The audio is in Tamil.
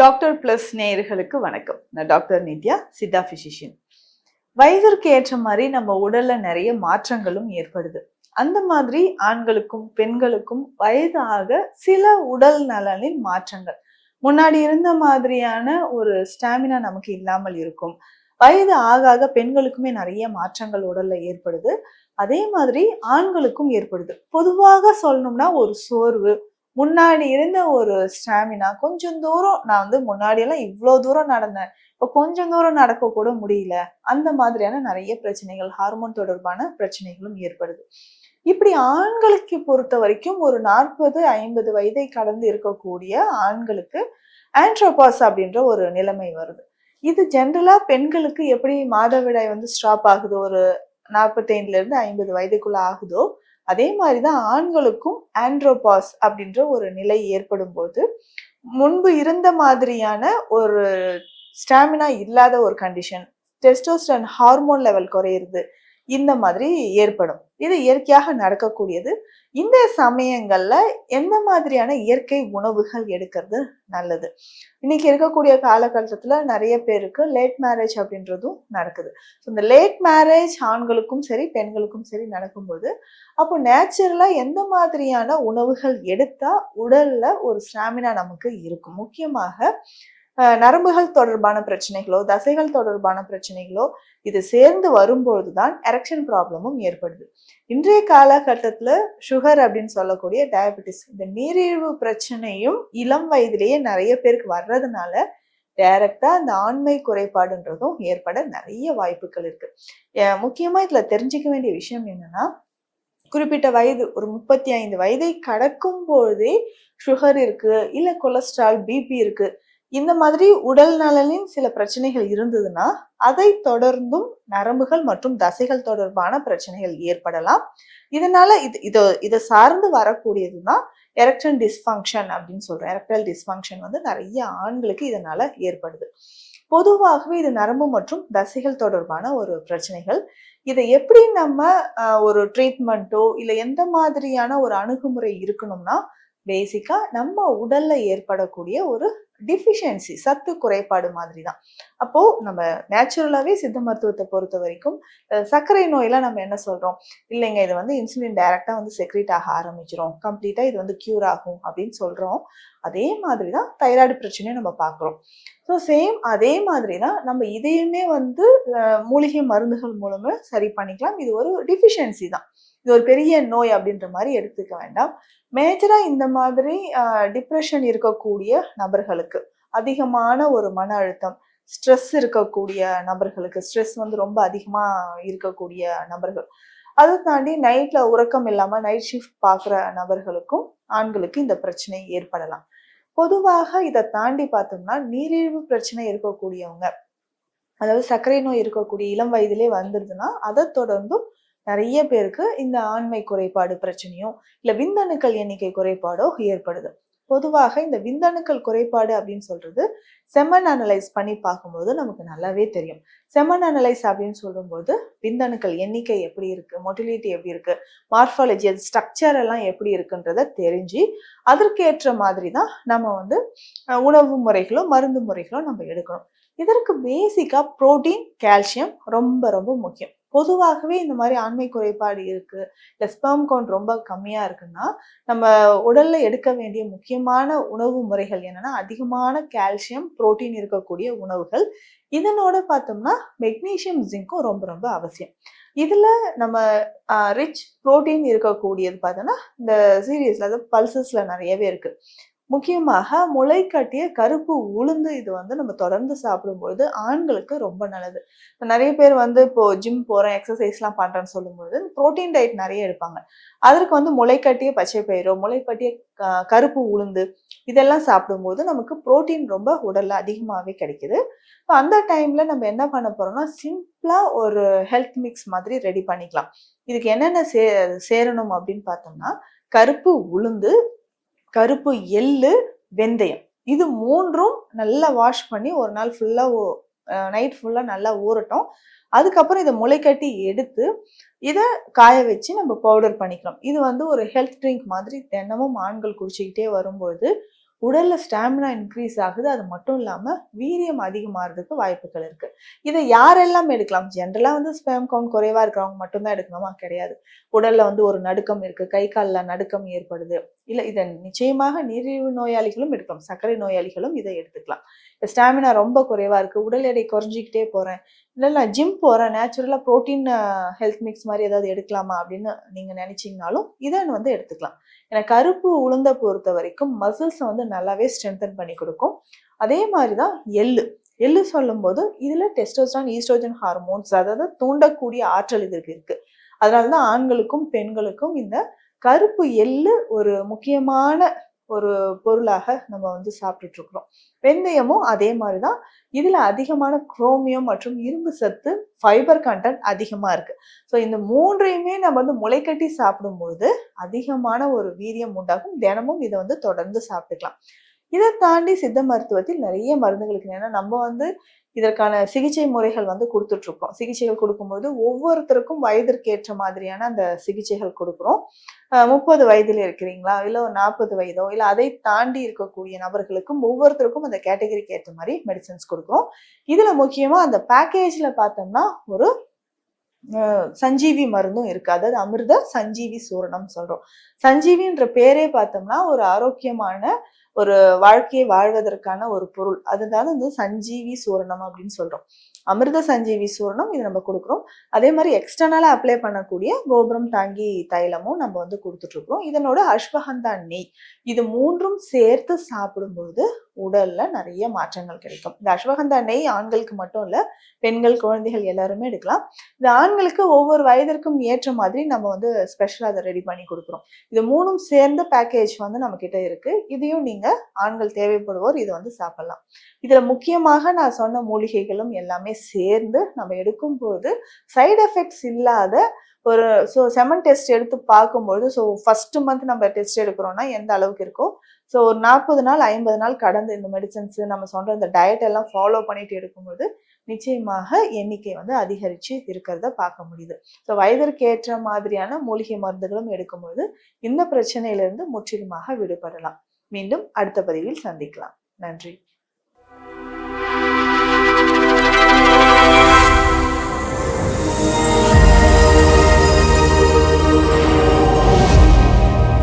டாக்டர் பிளஸ் நேயர்களுக்கு வணக்கம். நான் டாக்டர் நித்யா, சித்தா பிசிஷியன். வயதிற்கு ஏற்ற மாதிரி நம்ம உடல்ல நிறைய மாற்றங்களும் ஏற்படுது. அந்த மாதிரி ஆண்களுக்கும் பெண்களுக்கும் வயது ஆக சில உடல் நலனில் மாற்றங்கள். முன்னாடி இருந்த மாதிரியான ஒரு ஸ்டாமினா நமக்கு இல்லாமல் இருக்கும். வயது ஆக ஆக பெண்களுக்குமே நிறைய மாற்றங்கள் உடல்ல ஏற்படுது. அதே மாதிரி ஆண்களுக்கும் ஏற்படுது. பொதுவாக சொல்லணும்னா ஒரு சோர்வு, முன்னாடி இருந்த ஒரு ஸ்டாமினா கொஞ்சம் தூரம் நான் முன்னாடி எல்லாம் இவ்வளோ தூரம் நடந்தேன், இப்போ கொஞ்சம் தூரம் நடக்க கூட முடியல. அந்த மாதிரியான நிறைய பிரச்சனைகள், ஹார்மோன் தொடர்பான பிரச்சனைகளும் ஏற்படுது. இப்படி ஆண்களுக்கு பொறுத்த வரைக்கும் ஒரு 40-50 வயதை கடந்து இருக்கக்கூடிய ஆண்களுக்கு ஆண்ட்ரோபாஸ் அப்படின்ற ஒரு நிலைமை வருது. இது ஜென்ரலா பெண்களுக்கு எப்படி மாதவிடாய் ஸ்டாப் ஆகுது, ஒரு 45ல இருந்து 50 வயதுக்குள்ள ஆகுதோ, அதே மாதிரிதான் ஆண்களுக்கும் ஆண்ட்ரோபாஸ் அப்படின்ற ஒரு நிலை ஏற்படும் போது முன்பு இருந்த மாதிரியான ஒரு ஸ்டாமினா இல்லாத ஒரு கண்டிஷன், டெஸ்டோஸ்டெரான் ஹார்மோன் லெவல் குறையிறது, இந்த மாதிரி ஏற்படும். இது இயற்கையாக நடக்கக்கூடியது. இந்த சமயங்கள்ல எந்த மாதிரியான இயற்கை உணவுகள் எடுக்கிறது நல்லது? இன்னைக்கு இருக்கக்கூடிய காலகட்டத்துல நிறைய பேருக்கு லேட் மேரேஜ் அப்படின்றதும் நடக்குது. இந்த லேட் மேரேஜ் ஆண்களுக்கும் சரி பெண்களுக்கும் சரி நடக்கும்போது அப்போ நேச்சுரலா எந்த மாதிரியான உணவுகள் எடுத்தா உடல்ல ஒரு ஸ்டாமினா நமக்கு இருக்கும்? முக்கியமாக நரம்புகள் தொடர்பான பிரச்சனைகளோ, தசைகள் தொடர்பான பிரச்சனைகளோ இது சேர்ந்து வரும்பொழுதுதான் எரெக்ஷன் ப்ராப்ளமும் ஏற்படுது. இன்றைய காலகட்டத்துல சுகர் அப்படின்னு சொல்லக்கூடிய டயபெட்டிஸ், இந்த நீரிழிவு பிரச்சனையும் இளம் வயதிலேயே நிறைய பேருக்கு வர்றதுனால டைரக்டா அந்த ஆண்மை குறைபாடுன்றதும் ஏற்பட நிறைய வாய்ப்புகள் இருக்கு. முக்கியமா இதுல தெரிஞ்சுக்க வேண்டிய விஷயம் என்னன்னா, குறிப்பிட்ட வயது ஒரு 35 வயதை கடக்கும் பொழுதே சுகர் இருக்கு, இல்ல கொலஸ்ட்ரால், பிபி இருக்கு, இந்த மாதிரி உடல் நலனின் சில பிரச்சனைகள் இருந்ததுன்னா அதை தொடர்ந்தும் நரம்புகள் மற்றும் தசைகள் தொடர்பான பிரச்சனைகள் ஏற்படலாம். இதனால இதை சார்ந்து வரக்கூடியதுதான் எரெக்டல் டிஸ்ஃபங்க்ஷன் அப்படின்னு சொல்றோம். எரெக்டல் டிஸ்ஃபங்க்ஷன் நிறைய ஆண்களுக்கு இதனால ஏற்படுது. பொதுவாகவே இது நரம்பு மற்றும் தசைகள் தொடர்பான ஒரு பிரச்சனைகள். இதை எப்படி நம்ம ஒரு ட்ரீட்மெண்ட்டோ இல்லை எந்த மாதிரியான ஒரு அணுகுமுறை இருக்கணும்னா, பேசிக்கா நம்ம உடல்ல ஏற்படக்கூடிய ஒரு டிஃபிஷியன்சி, சத்து குறைபாடு மாதிரி தான். அப்போ நம்ம நேச்சுரலாவே சித்த மருத்துவத்தை பொறுத்த வரைக்கும் சர்க்கரை நோயெல்லாம் நம்ம என்ன சொல்றோம், இல்லைங்க இது இன்சுலின் டைரக்டா செக்ரேட் ஆக ஆரம்பிச்சிரும், கம்ப்ளீட்டா இது கியூர் ஆகும் அப்படின்னு சொல்றோம். அதே மாதிரிதான் தைராய்டு பிரச்சனையும் நம்ம பார்க்கிறோம். ஸோ சேம் அதே மாதிரி தான் நம்ம இதையுமே மூலிகை மருந்துகள் மூலமா சரி பண்ணிக்கலாம். இது ஒரு டிஃபிஷியன்சி தான், இது ஒரு பெரிய நோய் அப்படின்ற மாதிரி எடுத்துக்க வேண்டாம். மேஜரா இந்த மாதிரி டிப்ரெஷன் இருக்கக்கூடிய நபர்களுக்கு, அதிகமான ஒரு மன அழுத்தம், ஸ்ட்ரெஸ் இருக்கக்கூடிய நபர்களுக்கு, ஸ்ட்ரெஸ் ரொம்ப அதிகமா இருக்கக்கூடிய நபர்கள், அதை தாண்டி நைட்ல உறக்கம் இல்லாம நைட் ஷிஃப்ட் பார்க்குற நபர்களுக்கும் ஆண்களுக்கு இந்த பிரச்சனை ஏற்படலாம். பொதுவாக இதை தாண்டி பார்த்தோம்னா நீரிழிவு பிரச்சனை இருக்கக்கூடியவங்க, அதாவது சர்க்கரை நோய் இருக்கக்கூடிய இளம் வயதிலே வந்துருதுன்னா அதை தொடர்ந்தும் நிறைய பேருக்கு இந்த ஆண்மை குறைபாடு பிரச்சனையோ இல்ல விந்தணுக்கள் எண்ணிக்கை குறைபாடோ ஏற்படுது. பொதுவாக இந்த விந்தணுக்கள் குறைபாடு அப்படின்னு சொல்றது செமன் அனலைஸ் பண்ணி பார்க்கும்போது நமக்கு நல்லாவே தெரியும். செமன் அனலைஸ் அப்படின்னு சொல்லும்போது விந்தணுக்கள் எண்ணிக்கை எப்படி இருக்கு, மொட்டிலிட்டி எப்படி இருக்கு, மார்பாலஜி, அது ஸ்ட்ரக்சர் எல்லாம் எப்படி இருக்குன்றத தெரிஞ்சு அதற்கேற்ற மாதிரி தான் நம்ம உணவு முறைகளோ மருந்து முறைகளோ நம்ம எடுக்கணும். இதற்கு பேசிக்கா புரோட்டீன், கால்சியம் ரொம்ப ரொம்ப முக்கியம். பொதுவாகவே இந்த மாதிரி ஆண்மை குறைபாடு இருக்கு, இல்ல ஸ்பெர்ம் கவுண்ட் ரொம்ப கம்மியா இருக்குன்னா நம்ம உடல்ல எடுக்க வேண்டிய முக்கியமான உணவு முறைகள் என்னன்னா அதிகமான கால்சியம், புரோட்டீன் இருக்கக்கூடிய உணவுகள். இதனோட பார்த்தோம்னா மெக்னீசியம், ஜிங்கும் ரொம்ப ரொம்ப அவசியம். இதுல நம்ம ரிச் புரோட்டீன் இருக்கக்கூடியது பார்த்தோம்னா இந்த சீரியஸ்ல, அதாவது பல்சஸ்ல நிறையவே இருக்கு. முக்கியமாக முளை கட்டிய கருப்பு உளுந்து இது நம்ம தொடர்ந்து சாப்பிடும்பொழுது ஆண்களுக்கு ரொம்ப நல்லது. நிறைய பேர் இப்போ ஜிம் போறேன், எக்ஸசைஸ்லாம் பண்றேன்னு சொல்லும்போது புரோட்டீன் டயட் நிறைய எடுப்பாங்க. அதற்கு முளை கட்டிய பச்சை பயிரோ, முளை கட்டிய கருப்பு உளுந்து இதெல்லாம் சாப்பிடும்போது நமக்கு புரோட்டீன் ரொம்ப உடல்ல அதிகமாகவே கிடைக்குது. அந்த டைம்ல நம்ம என்ன பண்ண போறோம்னா சிம்பிளா ஒரு ஹெல்த் மிக்ஸ் மாதிரி ரெடி பண்ணிக்கலாம். இதுக்கு என்னென்ன சேரணும் அப்படின்னு பார்த்தோம்னா கருப்பு உளுந்து, கருப்பு எள்ளு, வெந்தயம், இது மூன்றும் நல்லா வாஷ் பண்ணி ஒரு நாள் ஃபுல்லா நைட் ஃபுல்லா நல்லா ஊறட்டும். அதுக்கப்புறம் இதை முளைக்கட்டி எடுத்து இதை காய வச்சு நம்ம பவுடர் பண்ணிக்கலாம். இது ஒரு ஹெல்த் ட்ரிங்க் மாதிரி தினமும் ஆண்கள் குடிச்சுக்கிட்டே வரும்பொழுது உடல்ல ஸ்டாமினா இன்க்ரீஸ் ஆகுது. அது மட்டும் இல்லாம வீரியம் அதிகமாகிறதுக்கு வாய்ப்புகள் இருக்கு. இதை யாரெல்லாம் எடுக்கலாம்? ஜென்ரலா வந்து ஸ்பெர்ம் கவுண்ட் குறைவா இருக்கிறவங்க மட்டும்தான் எடுக்கணுமா? கிடையாது. உடல்ல வந்து ஒரு நடுக்கம் இருக்கு, கை கால்ல நடுக்கம் ஏற்படுது, இல்ல இதை நிச்சயமாக நீரிழிவு நோயாளிகளும் எடுக்கலாம், சர்க்கரை நோயாளிகளும் இதை எடுத்துக்கலாம். ஸ்டாமினா ரொம்ப குறைவா இருக்கு, உடல் எடை குறைஞ்சிக்கிட்டே போறேன், இல்லை நான் ஜிம் போறேன், நேச்சுரலா ப்ரோட்டீன் ஹெல்த் மிக்ஸ் மாதிரி ஏதாவது எடுக்கலாமா அப்படின்னு நீங்க நினைச்சீங்கனாலும் இதை வந்து எடுத்துக்கலாம். ஏன்னா கருப்பு உளுந்தை பொறுத்த வரைக்கும் மசில்ஸை வந்து நல்லாவே ஸ்ட்ரென்தன் பண்ணி கொடுக்கும். அதே மாதிரிதான் எள்ளு. எள்ளு சொல்லும் போது இதுல டெஸ்டோஸ்டரான், ஈஸ்ட்ரோஜன் ஹார்மோன்ஸ், அதாவது தூண்டக்கூடிய ஆற்றல் இதற்கு இருக்கு. அதனாலதான் ஆண்களுக்கும் பெண்களுக்கும் இந்த கருப்பு எள்ளு ஒரு முக்கியமான ஒரு பொருளாக நம்ம வந்து சாப்பிட்டுட்டு இருக்கிறோம். வெந்தயமும் அதே மாதிரிதான். இதுல அதிகமான குரோமியம் மற்றும் இரும்பு சத்து, ஃபைபர் கண்டென்ட் அதிகமா இருக்கு. ஸோ இந்த மூன்றையுமே நம்ம வந்து முளைக்கட்டி சாப்பிடும்போது அதிகமான ஒரு வீரியம் உண்டாகும். தினமும் இதை வந்து தொடர்ந்து சாப்பிட்டுக்கலாம். இதை தாண்டி சித்த மருத்துவத்தில் நிறைய மருந்துகளுக்கு, ஏன்னா நம்ம வந்து இதற்கான சிகிச்சை முறைகள் வந்து கொடுத்துட்டு இருக்கோம். சிகிச்சைகள் கொடுக்கும்போது ஒவ்வொருத்தருக்கும் வயதிற்கு ஏற்ற மாதிரியான அந்த சிகிச்சைகள் கொடுக்குறோம். 30 வயதுல இருக்கிறீங்களா, இல்ல ஒரு 40 வயதோ, இல்ல அதை தாண்டி இருக்கக்கூடிய நபர்களுக்கும் ஒவ்வொருத்தருக்கும் அந்த கேட்டகரிக்கு ஏற்ற மாதிரி மெடிசன்ஸ் கொடுக்குறோம். இதுல முக்கியமா அந்த பேக்கேஜ்ல பார்த்தோம்னா ஒரு சஞ்சீவி மருந்தும் இருக்கு. அதாவது அமிர்த சஞ்சீவி சூரணம் சொல்றோம். சஞ்சீவின்ற பேரே பார்த்தோம்னா ஒரு ஆரோக்கியமான ஒரு வாழ்க்கையை வாழ்வதற்கான ஒரு பொருள். அதுதான் வந்து சஞ்சீவி சூரணம் அப்படின்னு சொல்றோம். அமிர்த சஞ்சீவி சூரணம் இது நம்ம கொடுக்குறோம். அதே மாதிரி எக்ஸ்டர்னலா அப்ளை பண்ணக்கூடிய கோபுரம் தாங்கி தைலமும் நம்ம வந்து கொடுத்துட்டு இருக்கிறோம். இதனோட அஸ்வகந்தா நெய், இது மூன்றும் சேர்த்து சாப்பிடும்போது உடல்ல நிறைய மாற்றங்கள் கிடைக்கும். இந்த அஸ்வகந்தா நெய் ஆண்களுக்கு மட்டும் இல்ல, பெண்கள், குழந்தைகள் எல்லாருமே எடுக்கலாம். இது ஆண்களுக்கு ஒவ்வொரு வயதிற்கும் ஏற்ற மாதிரி நம்ம வந்து ஸ்பெஷலா அதை ரெடி பண்ணி கொடுக்குறோம். இது மூணும் சேர்ந்த பேக்கேஜ் வந்து நம்ம கிட்ட இருக்கு. இதையும் நீங்க ஆண்கள் தேவைப்படுவோர் இதை வந்து சாப்பிடலாம். இதுல முக்கியமாக நான் சொன்ன மூலிகைகளும் எல்லாமே சேர்ந்து நம்ம எடுக்கும் போது சைடு எஃபெக்ட்ஸ் இல்லாத ஒரு செமன் டெஸ்ட் எடுத்து பார்க்கும்போது, ஃபர்ஸ்ட் மந்த் நம்ம டெஸ்ட் எடுக்கிறோம்னா எந்த அளவுக்கு இருக்கோ, ஒரு 40 நாள் 50 நாள் கடந்து இந்த மெடிசன்ஸ் நம்ம சொல்ற இந்த டயட் எல்லாம் ஃபாலோ பண்ணிட்டு எடுக்கும்போது நிச்சயமாக எண்ணிக்கை வந்து அதிகரிச்சு இருக்கிறத பார்க்க முடியுது. வயதிற்கு ஏற்ற மாதிரியான மூலிகை மருந்துகளும் எடுக்கும்போது இந்த பிரச்சனையிலிருந்து முற்றிலுமாக விடுபடலாம். மீண்டும் அடுத்த பதிவில் சந்திக்கலாம். நன்றி.